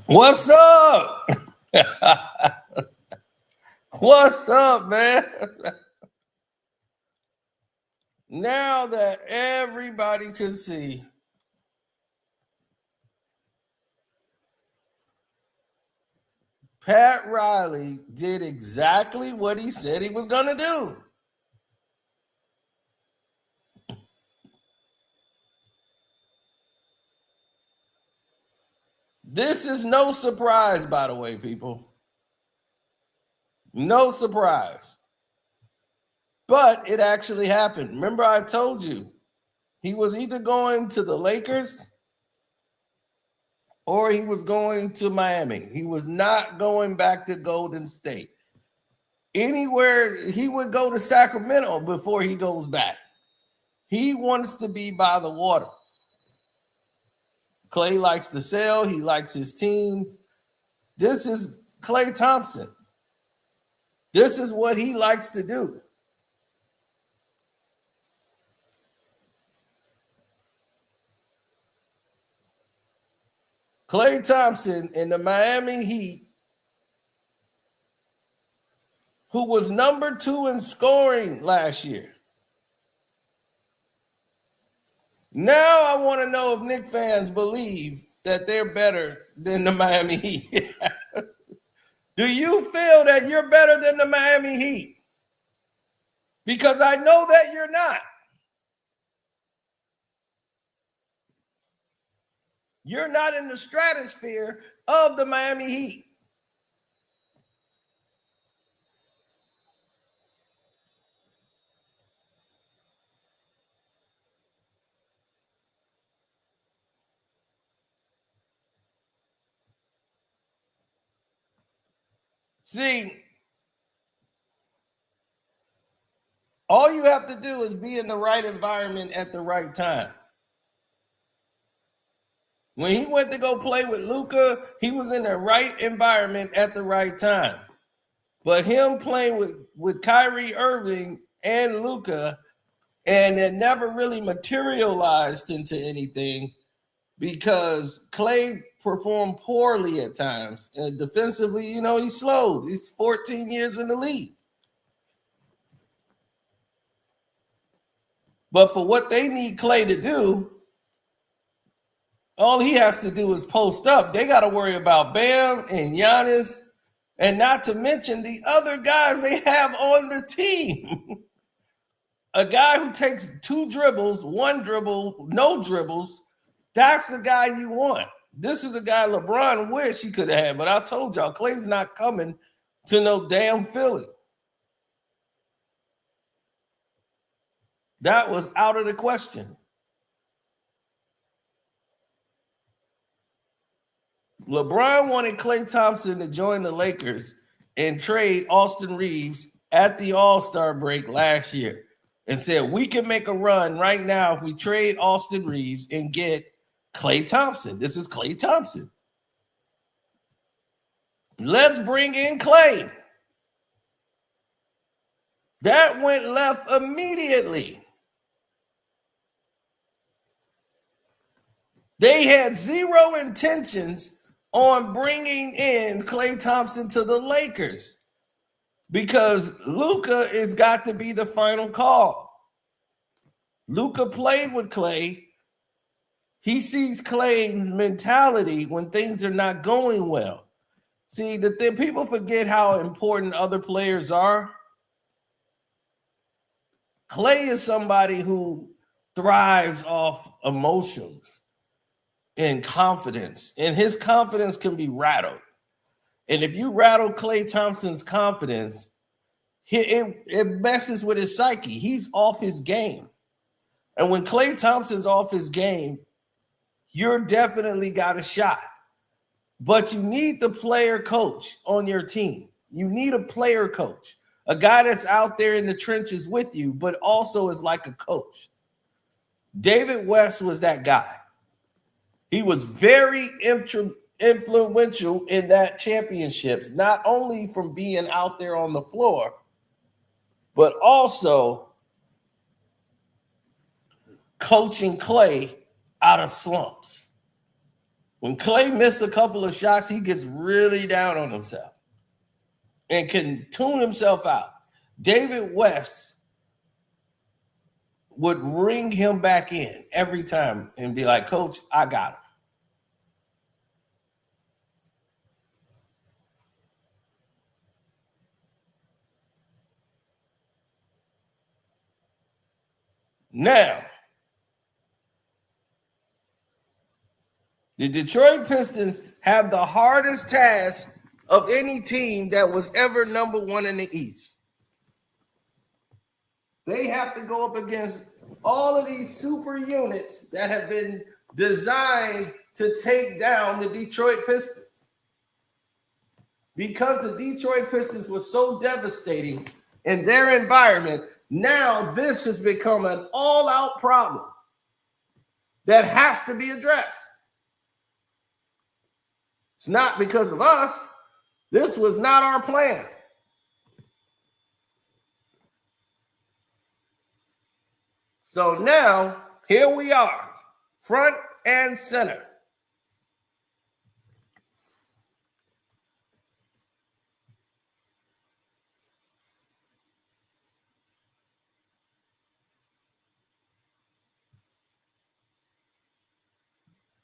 What's up? What's up, man? Now that everybody can see, Pat Riley did exactly what he said he was going to do. This is no surprise, by the way, people. No surprise. But it actually happened. Remember, I told you he was either going to the Lakers or he was going to Miami. He was not going back to Golden State. Anywhere he would go to Sacramento before he goes back. He wants to be by the water. Klay likes to sell. He likes his team. This is Klay Thompson. This is what he likes to do. Klay Thompson in the Miami Heat, who was number 2 in scoring last year. Now I want to know if Knicks fans believe that they're better than the Miami Heat. Do you feel that you're better than the Miami Heat? Because I know that you're not. You're not in the stratosphere of the Miami Heat. See, all you have to do is be in the right environment at the right time. When he went to go play with Luka, he was in the right environment at the right time. But him playing with Kyrie Irving and Luka, and it never really materialized into anything because Klay performed poorly at times. And defensively, he's slowed. He's 14 years in the league. But for what they need Klay to do, all he has to do is post up. They got to worry about Bam and Giannis, and not to mention the other guys they have on the team. A guy who takes 2 dribbles, 1 dribble, no dribbles, that's the guy you want. This is the guy LeBron wish he could have had, but I told y'all, Klay's not coming to no damn Philly. That was out of the question. LeBron wanted Klay Thompson to join the Lakers and trade Austin Reeves at the All-Star break last year and said, we can make a run right now if we trade Austin Reeves and get Klay Thompson. This is Klay Thompson. Let's bring in Klay. That went left immediately. They had zero intentions on bringing in Klay Thompson to the Lakers because Luka has got to be the final call. Luka played with Klay. He sees Klay's mentality when things are not going well. See, people forget how important other players are. Klay is somebody who thrives off emotions and confidence, and his confidence can be rattled. And if you rattle Klay Thompson's confidence, it messes with his psyche. He's off his game. And when Klay Thompson's off his game, you're definitely got a shot. But you need the player coach on your team. You need a player coach, a guy that's out there in the trenches with you, but also is like a coach. David West was that guy. He was very influential in that championships, not only from being out there on the floor, but also coaching Klay out of slumps. When Klay missed a couple of shots, he gets really down on himself and can tune himself out. David West would ring him back in every time and be like, Coach, I got him. Now, the Detroit Pistons have the hardest task of any team that was ever number one in the East. They have to go up against all of these super units that have been designed to take down the Detroit Pistons. Because the Detroit Pistons were so devastating in their environment, now this has become an all-out problem that has to be addressed. It's not because of us. This was not our plan. So now, here we are, front and center.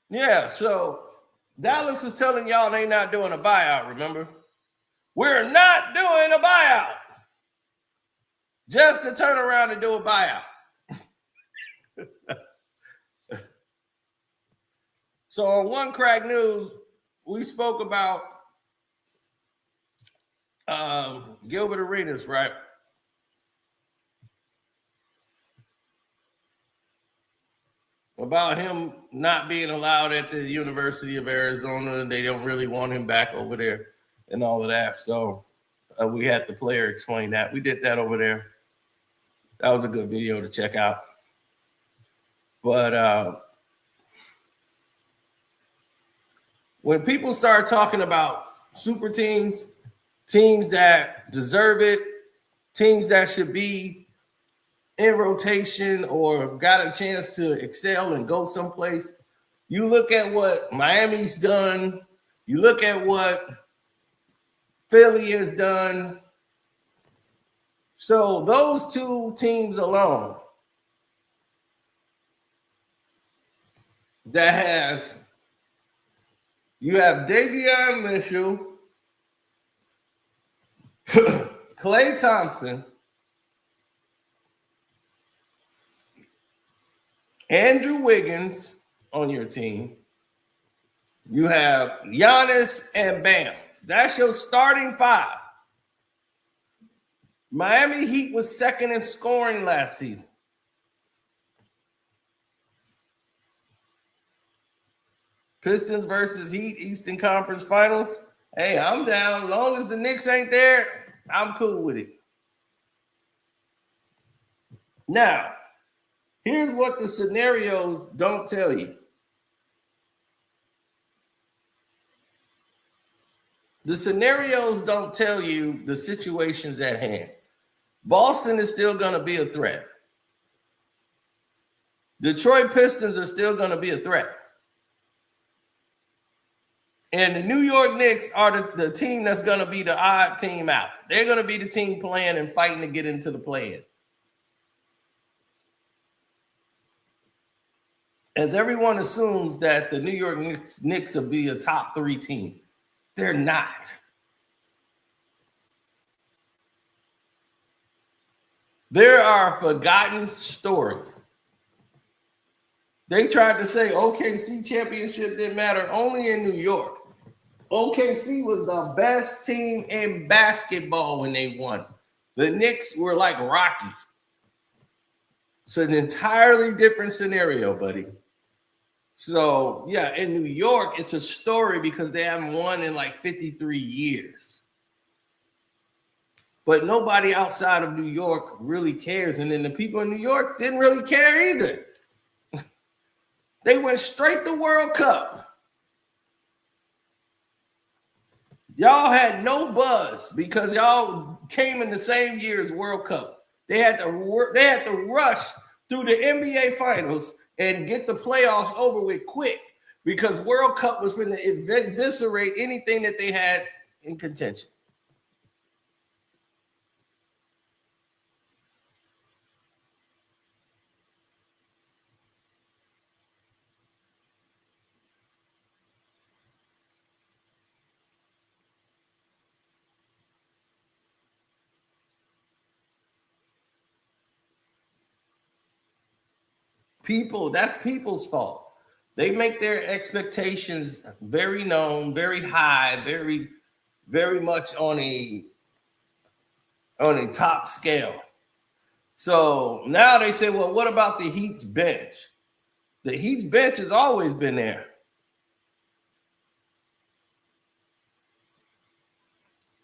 Yeah, so Dallas is telling y'all they not doing a buyout, remember? We're not doing a buyout. Just to turn around and do a buyout. So on One Crack News, we spoke about Gilbert Arenas, right? About him not being allowed at the University of Arizona, and they don't really want him back over there and all of that. So we had the player explain that. We did that over there. That was a good video to check out. But when people start talking about super teams, teams that deserve it, teams that should be in rotation or got a chance to excel and go someplace, you look at what Miami's done, you look at what Philly has done. So those two teams alone that has, you have Davion Mitchell, Klay Thompson, Andrew Wiggins on your team. You have Giannis and Bam. That's your starting five. Miami Heat was second in scoring last season. Pistons versus Heat, Eastern Conference Finals. Hey, I'm down. As long as the Knicks ain't there, I'm cool with it. Now, here's what the scenarios don't tell you. The scenarios don't tell you the situations at hand. Boston is still going to be a threat. Detroit Pistons are still going to be a threat. And the New York Knicks are the team that's going to be the odd team out. They're going to be the team playing and fighting to get into the play-in. As everyone assumes that the New York Knicks will be a top 3 team. They're not. They're a forgotten story. They tried to say OKC championship didn't matter only in New York. OKC was the best team in basketball when they won. The Knicks were like Rocky. It's an entirely different scenario, buddy. So, yeah, in New York, it's a story because they haven't won in like 53 years. But nobody outside of New York really cares. And then the people in New York didn't really care either. They went straight to World Cup. Y'all had no buzz because y'all came in the same year as World Cup. They had to rush through the NBA Finals and get the playoffs over with quick because World Cup was going to eviscerate anything that they had in contention. That's people's fault. They make their expectations very known, very high, very, very much on a top scale. So now they say, well, what about the Heat's bench? The Heat's bench has always been there.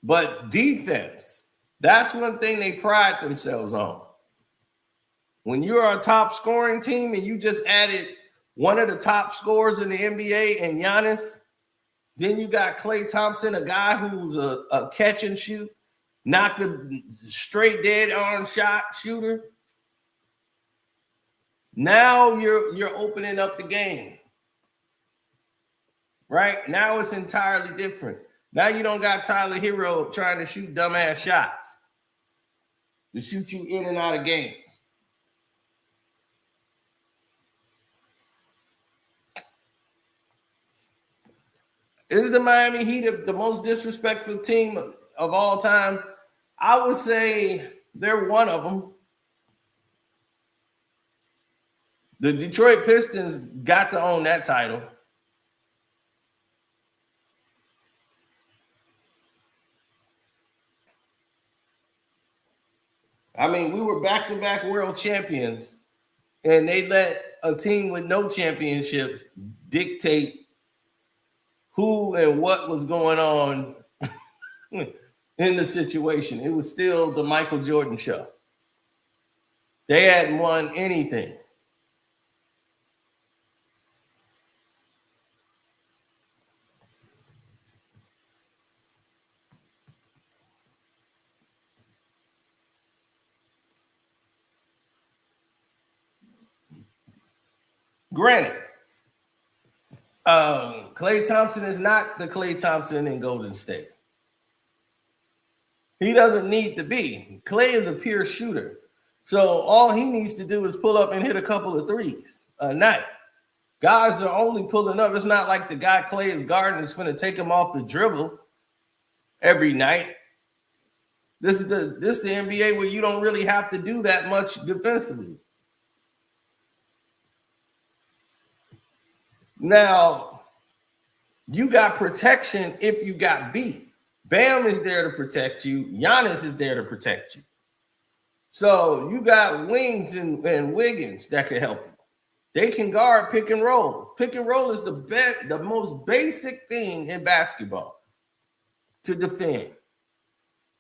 But defense, that's one thing they pride themselves on. When you're a top scoring team and you just added one of the top scorers in the NBA and Giannis, then you got Klay Thompson, a guy who's a catch and shoot, not the straight dead arm shot shooter. Now you're opening up the game. Right? Now it's entirely different. Now you don't got Tyler Hero trying to shoot dumbass shots to shoot you in and out of games. Is the Miami Heat the most disrespectful team of all time? I would say they're one of them. The Detroit Pistons got to own that title. I mean, we were back-to-back world champions, and they let a team with no championships dictate who and what was going on in the situation. It was still the Michael Jordan show. They hadn't won anything. Granted, Klay Thompson is not the Klay Thompson in Golden State. He doesn't need to be. Klay is a pure shooter. So all he needs to do is pull up and hit a couple of threes a night. Guys are only pulling up. It's not like the guy Klay is guarding is going to take him off the dribble every night. This is the NBA where you don't really have to do that much defensively. Now, you got protection if you got beat. Bam is there to protect you. Giannis is there to protect you. So you got wings and Wiggins that can help you. They can guard pick and roll. Pick and roll is the most basic thing in basketball to defend.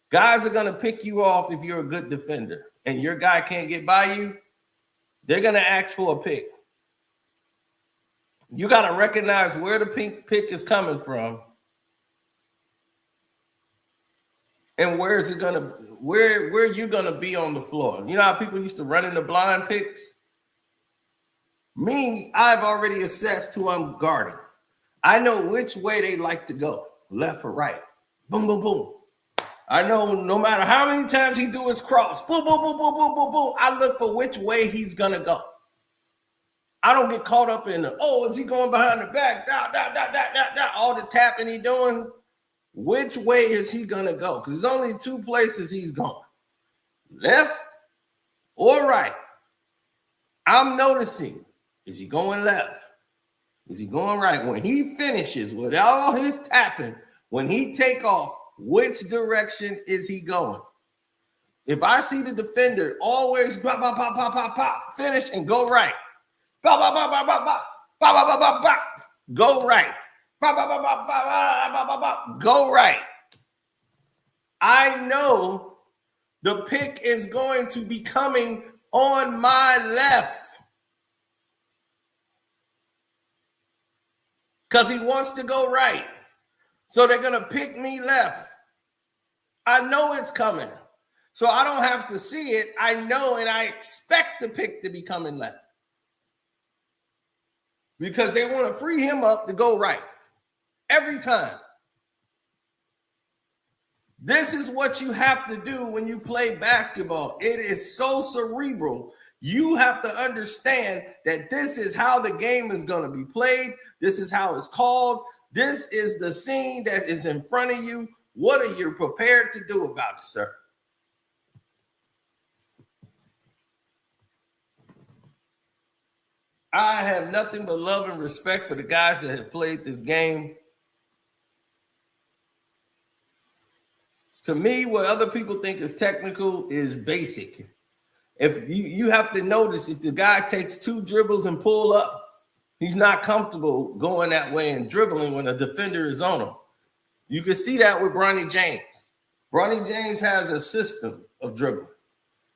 Guys are going to pick you off if you're a good defender and your guy can't get by you. They're going to ask for a pick. You got to recognize where the pick is coming from and where you're gonna be on the floor. You know how people used to run in the blind picks? Me, I've already assessed who I'm guarding. I know which way they like to go, left or right. Boom, boom, boom. I know no matter how many times he do his cross, boom, boom, boom, boom, boom, boom, boom. I look for which way he's gonna go. I don't get caught up in is he going behind the back? All the tapping he doing. Which way is he going to go? Because there's only two places he's going. Left or right. I'm noticing, is he going left? Is he going right? When he finishes with all his tapping, when he take off, which direction is he going? If I see the defender always pop, pop, pop, pop, pop, pop, finish and go right. Go right. Go right. I know the pick is going to be coming on my left because he wants to go right. So they're going to pick me left. I know it's coming. So I don't have to see it. I know and I expect the pick to be coming left. because they want to free him up to go right every time. This is what you have to do when you play basketball. It is so cerebral. You have to understand that this is how the game is going to be played. This is how it's called. This is the scene that is in front of you. What are you prepared to do about it, sir? I have nothing but love and respect for the guys that have played this game. To me, what other people think is technical is basic. If you have to notice, if the guy takes 2 dribbles and pull up, he's not comfortable going that way and dribbling when a defender is on him. You can see that with Bronny James. Bronny James has a system of dribbling.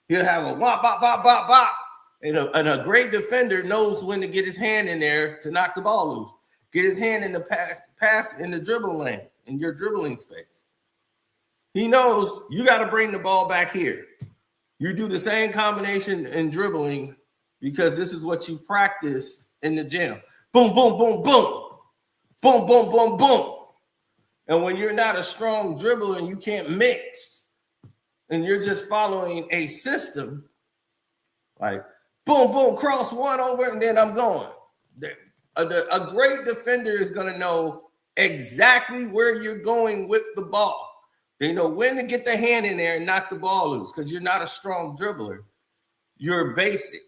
He'll have a wop, bop, bop, bop, bop. And a great defender knows when to get his hand in there to knock the ball loose. Get his hand in the pass in the dribble lane, in your dribbling space. He knows you got to bring the ball back here. You do the same combination in dribbling because this is what you practiced in the gym. Boom, boom, boom, boom. Boom, boom, boom, boom. And when you're not a strong dribbler and you can't mix and you're just following a system, like boom, boom, cross one over, and then I'm going. A great defender is going to know exactly where you're going with the ball. They know when to get the hand in there and knock the ball loose because you're not a strong dribbler. You're basic.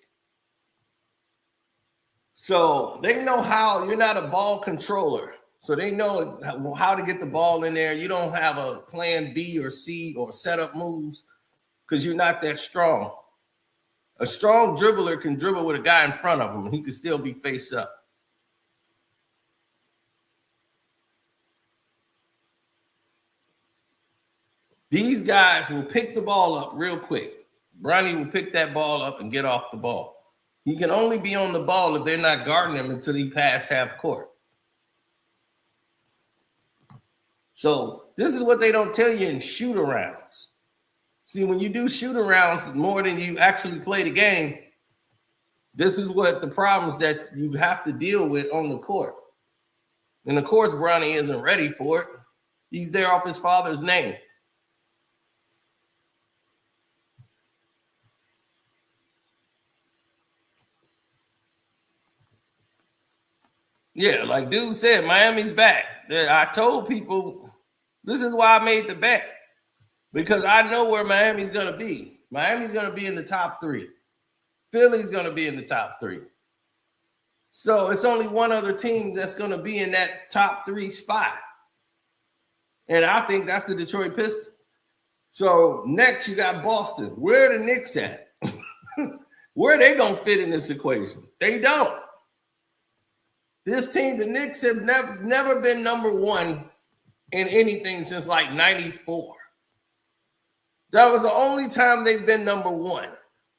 So they know how you're not a ball controller. So they know how to get the ball in there. You don't have a plan B or C or setup moves because you're not that strong. A strong dribbler can dribble with a guy in front of him and he can still be face up. These guys will pick the ball up real quick. Bronny will pick that ball up and get off the ball. He can only be on the ball if they're not guarding him until he passes half court. So this is what they don't tell you in shoot-arounds. See, when you do shoot-arounds more than you actually play the game, this is what the problems that you have to deal with on the court. And of course, Bronny isn't ready for it. He's there off his father's name. Yeah, like dude said, Miami's back. I told people, this is why I made the bet. Because I know where Miami's going to be. Miami's going to be in the top 3. Philly's going to be in the top 3. So it's only one other team that's going to be in that top 3 spot. And I think that's the Detroit Pistons. So next you got Boston. Where are the Knicks at? Where are they going to fit in this equation? They don't. This team, the Knicks, have never been number 1 in anything since like 94. That was the only time they've been number 1.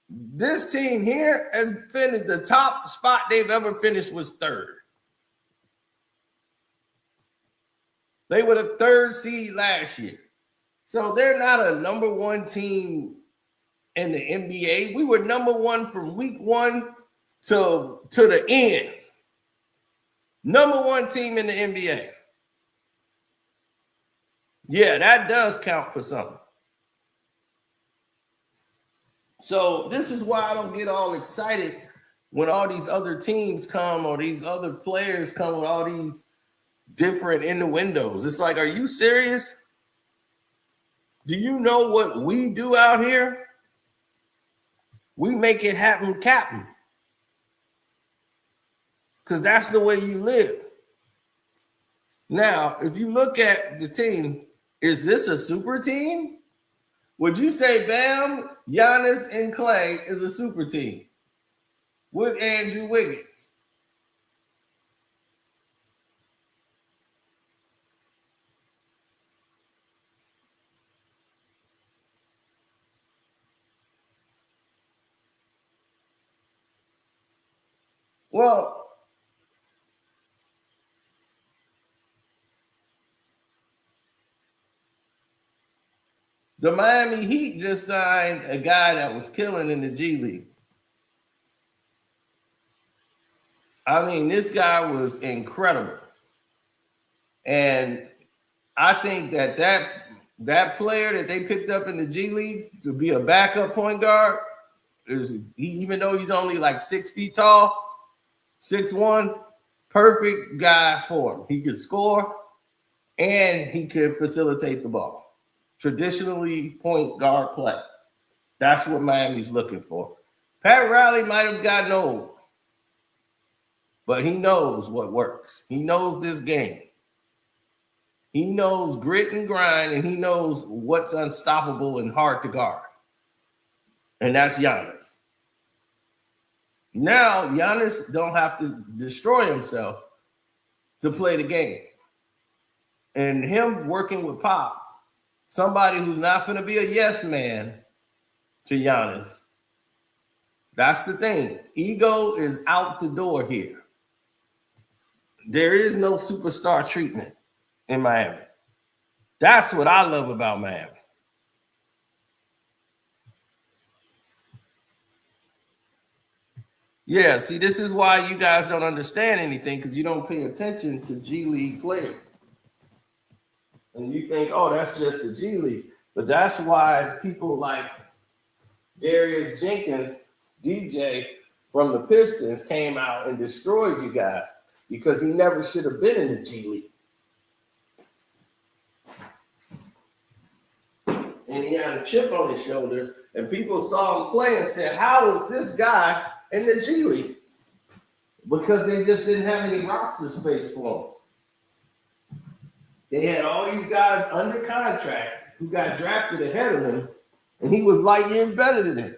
This team here has finished, the top spot they've ever finished was 3rd. They were the 3rd seed last year. So they're not a number 1 team in the NBA. We were number 1 from week 1 to the end. Number 1 team in the NBA. Yeah, that does count for something. So this is why I don't get all excited when all these other teams come or these other players come with all these different innuendos. It's like, are you serious? Do you know what we do out here? We make it happen, Captain. Because that's the way you live. Now, if you look at the team, is this a super team? Would you say Bam, Giannis, and Klay is a super team with Andrew Wiggins? Well, the Miami Heat just signed a guy that was killing in the G League. I mean, this guy was incredible. And I think that player that they picked up in the G League to be a backup point guard, even though he's only like 6 feet tall, 6'1", perfect guy for him. He could score and he could facilitate the ball. Traditionally, point guard play. That's what Miami's looking for. Pat Riley might have gotten old, but he knows what works. He knows this game. He knows grit and grind, and he knows what's unstoppable and hard to guard. And that's Giannis. Now, Giannis don't have to destroy himself to play the game. And him working with Pop, somebody who's not going to be a yes man to Giannis. That's the thing. Ego is out the door here. There is no superstar treatment in Miami. That's what I love about Miami. Yeah, see, this is why you guys don't understand anything, because you don't pay attention to G League players. And you think, oh, that's just the G League. But that's why people like Darius Jenkins, DJ from the Pistons, came out and destroyed you guys, because he never should have been in the G League. And he had a chip on his shoulder, and people saw him play and said, how is this guy in the G League? Because they just didn't have any roster space for him. They had all these guys under contract who got drafted ahead of him, and he was light years better than him.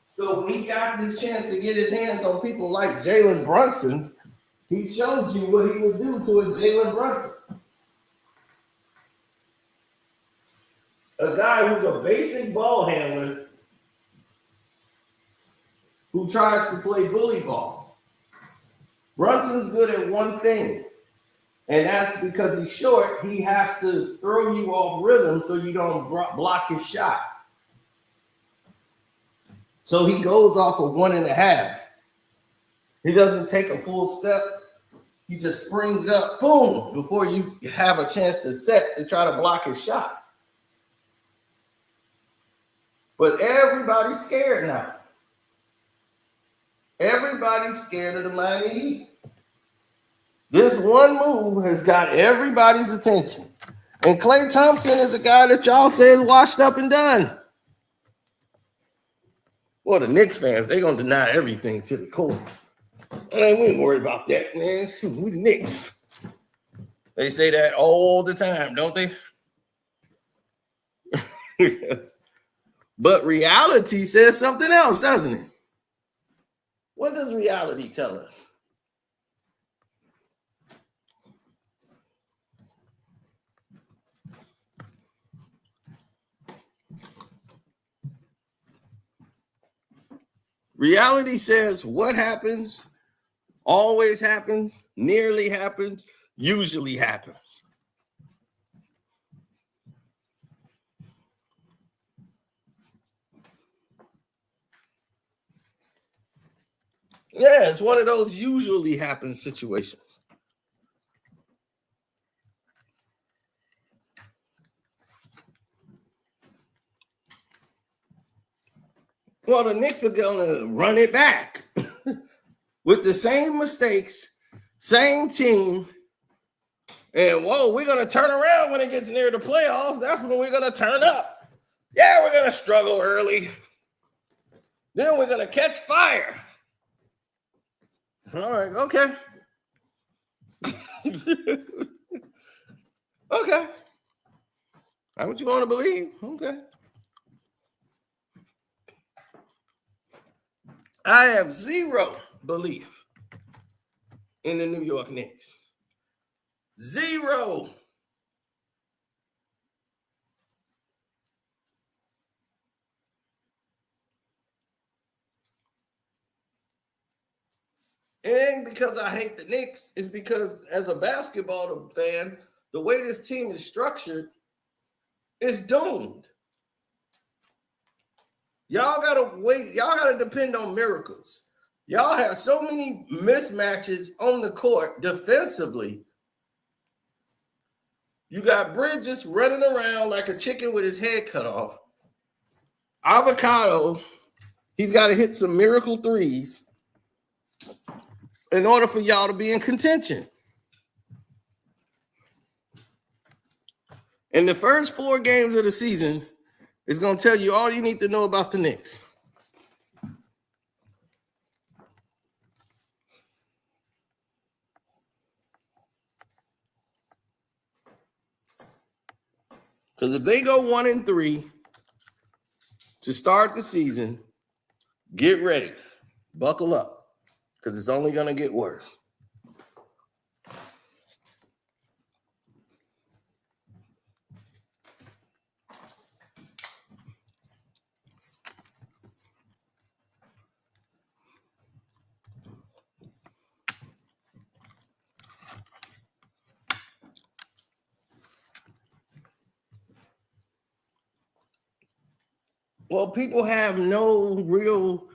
So when he got this chance to get his hands on people like Jalen Brunson, he showed you what he would do to a Jalen Brunson. A guy who's a basic ball handler who tries to play bully ball. Brunson's good at one thing, and that's because he's short. He has to throw you off rhythm so you don't block his shot. So he goes off of 1.5. He doesn't take a full step. He just springs up, boom, before you have a chance to set to try to block his shot. But everybody's scared now. Everybody's scared of the Miami Heat. This one move has got everybody's attention. And Klay Thompson is a guy that y'all say is washed up and done. Well, the Knicks fans, they're going to deny everything to the core. Man, we ain't worried about that, man. Shoot, we the Knicks. They say that all the time, don't they? But reality says something else, doesn't it? What does reality tell us? Reality says what happens, always happens, nearly happens, usually happens. Yeah, it's one of those usually happen situations. Well, the Knicks are going to run it back with the same mistakes, same team. And, whoa, we're going to turn around when it gets near the playoffs. That's when we're going to turn up. Yeah, we're going to struggle early. Then we're going to catch fire. All right, okay. Okay. That's what you want to believe? Okay. I have zero belief in the New York Knicks. Zero. It ain't because I hate the Knicks. It's because as a basketball fan, the way this team is structured is doomed. Y'all gotta wait. Y'all gotta depend on miracles. Y'all have so many mismatches on the court defensively. You got Bridges running around like a chicken with his head cut off. Avocado, he's got to hit some miracle threes in order for y'all to be in contention. And the first 4 games of the season is going to tell you all you need to know about the Knicks. Because if they go 1-3 to start the season, get ready. Buckle up. Because it's only going to get worse. Well, people have no real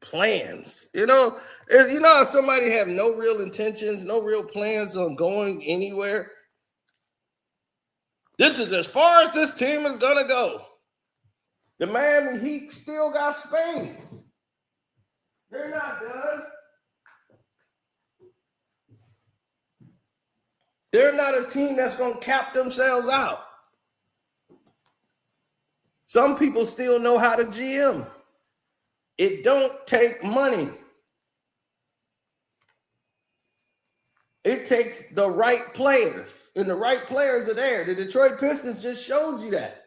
plans. You know how somebody have no real intentions, no real plans on going anywhere. This is as far as this team is gonna go. The Miami Heat still got space. They're not done. They're not a team that's going to cap themselves out. Some people still know how to GM. It don't take money. It takes the right players. And the right players are there. The Detroit Pistons just showed you that.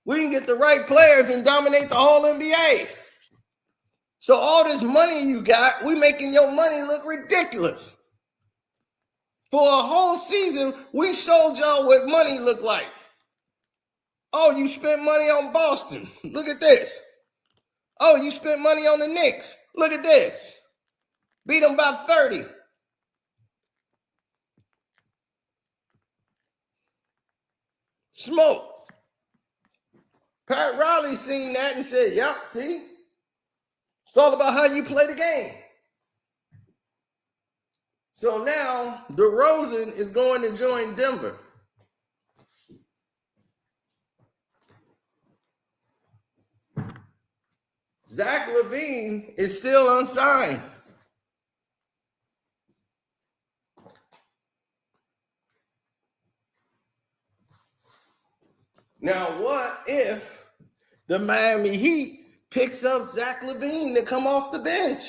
We can get the right players and dominate the whole NBA. So all this money you got, we making your money look ridiculous. For a whole season, we showed y'all what money looked like. Oh, you spent money on Boston. Look at this. Oh, you spent money on the Knicks. Look at this. Beat them by 30. Smoke. Pat Riley seen that and said, yep, see? It's all about how you play the game. So now DeRozan is going to join Denver. Zach LaVine is still unsigned. Now, what if the Miami Heat picks up Zach LaVine to come off the bench?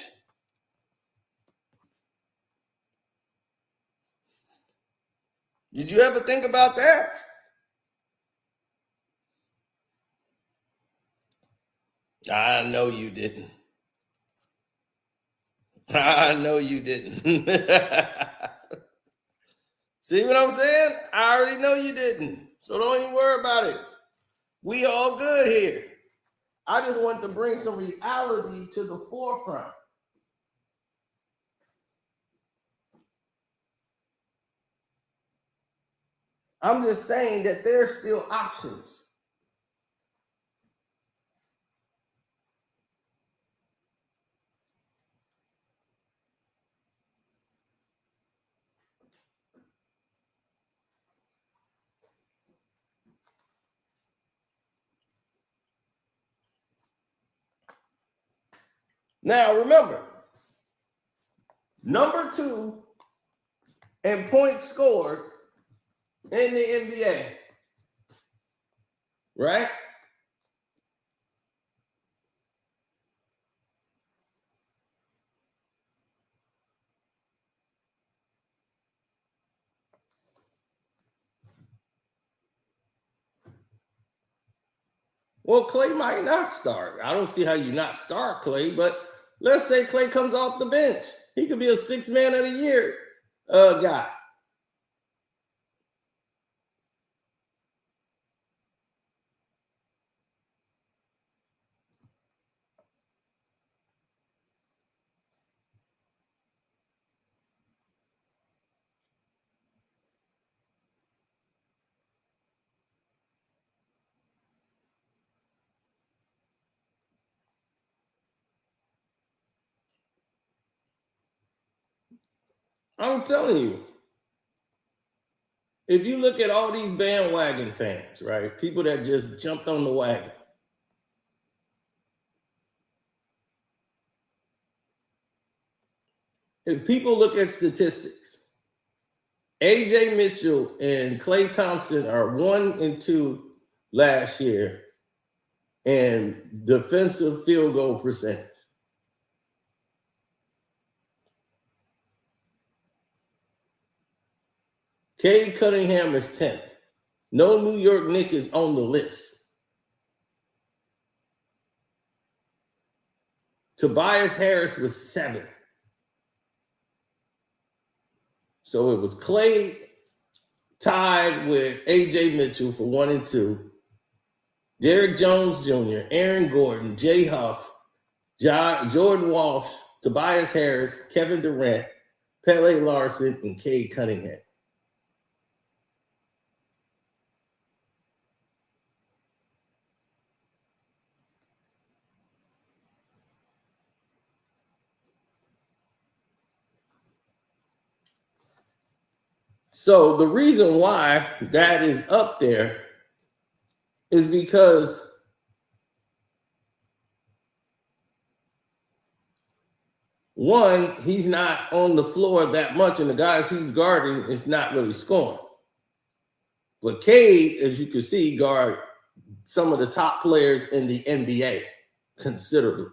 Did you ever think about that? I know you didn't. I know you didn't. See what I'm saying? I already know you didn't. So don't even worry about it. We all good here. I just want to bring some reality to the forefront. I'm just saying that there's still options. Now, remember, number 2 in points scored in the NBA, right? Well, Klay might not start. I don't see how you not start Klay, but let's say Klay comes off the bench. He could be a 6th man of the year guy. I'm telling you, if you look at all these bandwagon fans, right? People that just jumped on the wagon. If people look at statistics, AJ Mitchell and Klay Thompson are 1 and 2 last year in defensive field goal percentage. Cade Cunningham is 10th. No New York Knick is on the list. Tobias Harris was 7th. So it was Klay tied with AJ Mitchell for 1 and 2. Derrick Jones Jr., Aaron Gordon, Jay Huff, Jordan Walsh, Tobias Harris, Kevin Durant, Pele Larson, and Cade Cunningham. So the reason why that is up there is because one, he's not on the floor that much, and the guys he's guarding is not really scoring. But Cade, as you can see, guard some of the top players in the NBA considerably.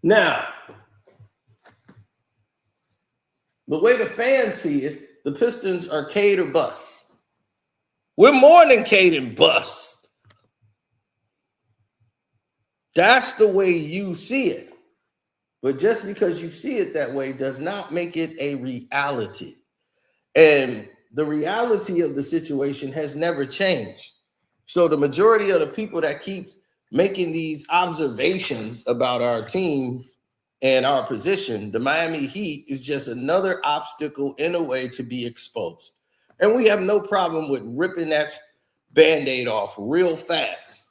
Now, the way the fans see it, the Pistons are Cade or bust. We're more than Cade and bust. That's the way you see it. But just because you see it that way does not make it a reality. And the reality of the situation has never changed. So the majority of the people that keeps making these observations about our team and our position, the Miami Heat is just another obstacle in a way to be exposed. And we have no problem with ripping that Band-Aid off real fast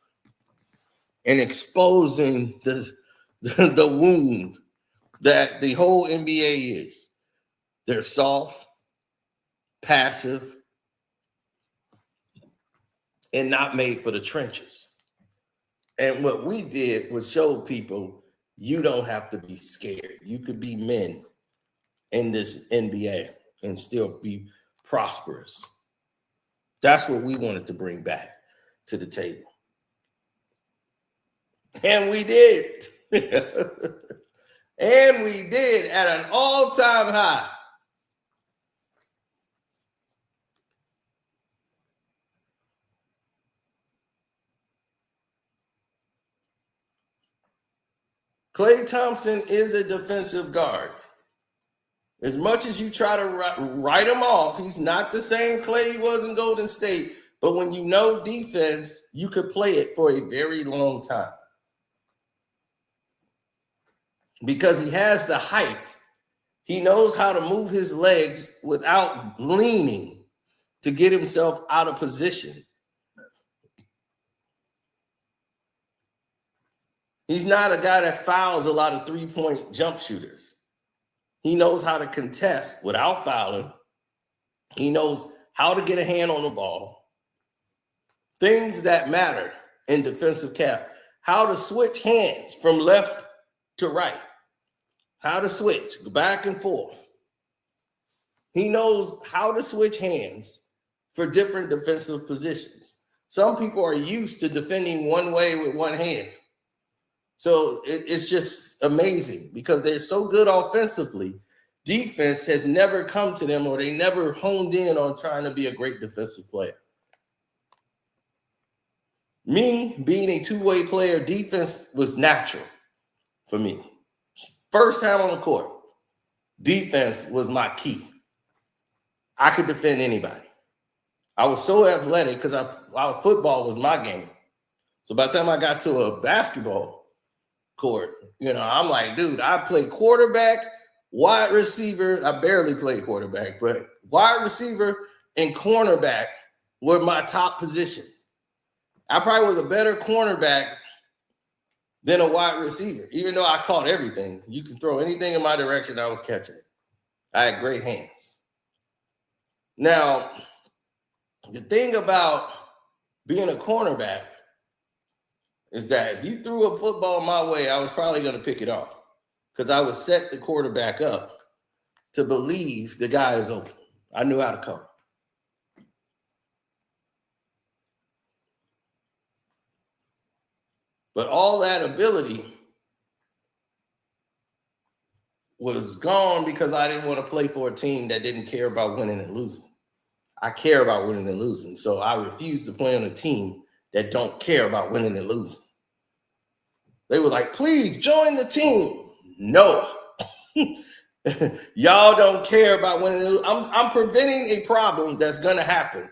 and exposing the wound that the whole NBA is. They're soft, passive, and not made for the trenches. And what we did was show people you don't have to be scared. You could be men in this NBA and still be prosperous. That's what we wanted to bring back to the table. And we did. And we did at an all-time high. Klay Thompson is a defensive guard. As much as you try to write him off, he's not the same Klay he was in Golden State. But when you know defense, you could play it for a very long time. Because he has the height. He knows how to move his legs without leaning to get himself out of position. He's not a guy that fouls a lot of three-point jump shooters. He knows how to contest without fouling. He knows how to get a hand on the ball. Things that matter in defensive cap. How to switch hands from left to right. How to switch back and forth. He knows how to switch hands for different defensive positions. Some people are used to defending one way with one hand. So it's just amazing because they're so good offensively. Defense has never come to them, or they never honed in on trying to be a great defensive player. Me being a two-way player, defense was natural for me. First time on the court, defense was my key. I could defend anybody. I was so athletic because our football was my game. So by the time I got to a basketball court, I'm like, dude, I play quarterback, wide receiver. I barely played quarterback, but wide receiver and cornerback were my top position. I probably was a better cornerback than a wide receiver, even though I caught everything. You can throw anything in my direction, I was catching it. I had great hands. Now, the thing about being a cornerback is that if you threw a football my way, I was probably going to pick it off because I would set the quarterback up to believe the guy is open. I knew how to cover. But all that ability was gone because I didn't want to play for a team that didn't care about winning and losing. I care about winning and losing. So I refuse to play on a team that don't care about winning and losing. They were like, please join the team. No. Y'all don't care about winning and losing. I'm preventing a problem that's going to happen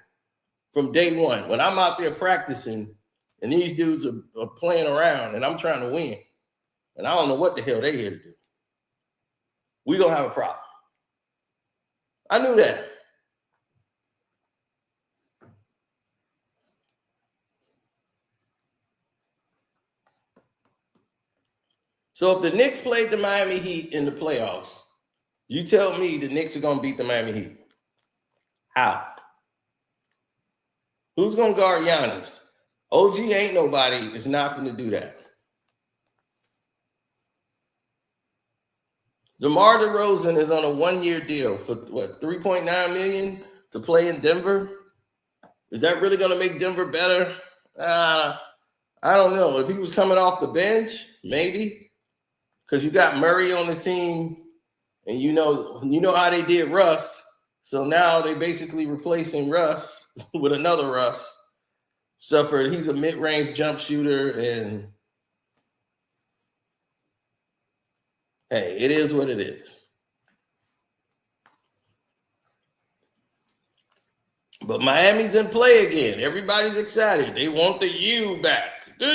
from day one. When I'm out there practicing and these dudes are playing around and I'm trying to win, and I don't know what the hell they're here to do, we're going to have a problem. I knew that. So if the Knicks played the Miami Heat in the playoffs, you tell me the Knicks are going to beat the Miami Heat. How? Who's going to guard Giannis? OG ain't nobody. Is not going to do that. DeMar DeRozan is on a one-year deal for what, $3.9 million to play in Denver? Is that really going to make Denver better? I don't know. If he was coming off the bench, maybe. Because you got Murray on the team, and you know how they did Russ. So now they basically replacing Russ with another Russ. Suffered. He's a mid-range jump shooter, and hey, it is what it is. But Miami's in play again. Everybody's excited. They want the U back. The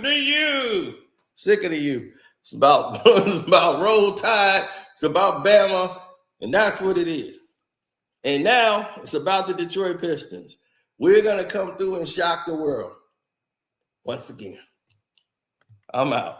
U. Sick of the U. It's about Roll Tide. It's about Bama. And that's what it is. And now it's about the Detroit Pistons. We're going to come through and shock the world once again. I'm out.